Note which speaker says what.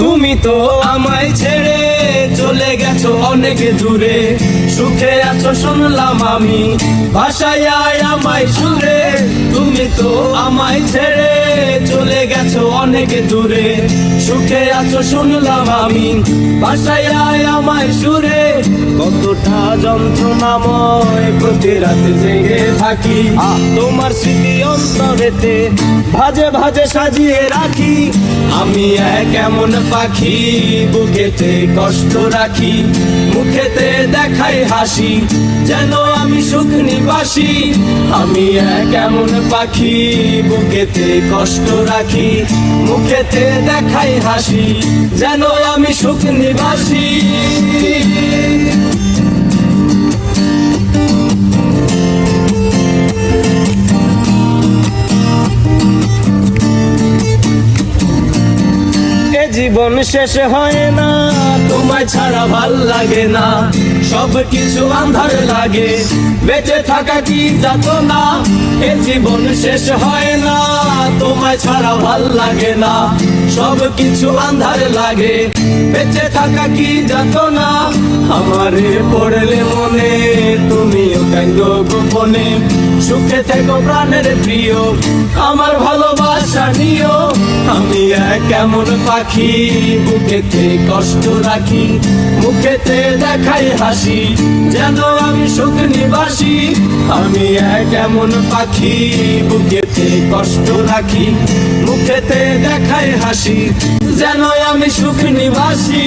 Speaker 1: তুমি তো আমায় ছেড়ে চলে গেছো অনেক দূরে, সুখে আছো শুনলাম আমি ভাষায় আমায় সুরে। তুমি তো আমায় ছেড়ে চলে গেছো অনেক দূরে, সুখে আছো শুনলাম আমি ভাষায় আমায় সুরে। কতটা যন্ত্রণাময় প্রতি রাতে জেগে থাকি, তোমার স্মৃতি অন্তরেতে ভাজে ভাজে সাজিয়ে রাখি। আমি এক এমন পাখি বুকেতে কষ্ট রাখি, মুখেতে দেখাই হাসি যেন আমি সুখ নিবাসী। আমি এক এমন পাখি বুকেতে কষ্ট রাখি, মুখেতে দেখাই হাসি যেন আমি সুখ নিবাসী। জীবন শেষ হয় না, তোমায় ছাড়া ভাল লাগে না, সব কিছু আন্ধার লাগে, বেঁচে থাকা কি যাতনা। এ জীবন শেষ হয় না, তোমায় ছাড়া ভাল লাগে না, সব কিছু আন্ধার লাগে, বেঁচে থাকা কি যাতনা। আমারে পড়লে মনে তুমিও কাঁদো গোপনে, সুখে থেকো প্রাণের প্রিয়, আমার ভালোবাসা নিও। আমি এক এমন পাখি বুকেতে কষ্ট রাখি, মুখেতে দেখাই হাসি যেন আমি সুখ নিবাসী। আমি এক এমন পাখি বুকেতে কষ্ট রাখি, মুখেতে দেখাই হাসি যেন আমি সুখ নিবাসী।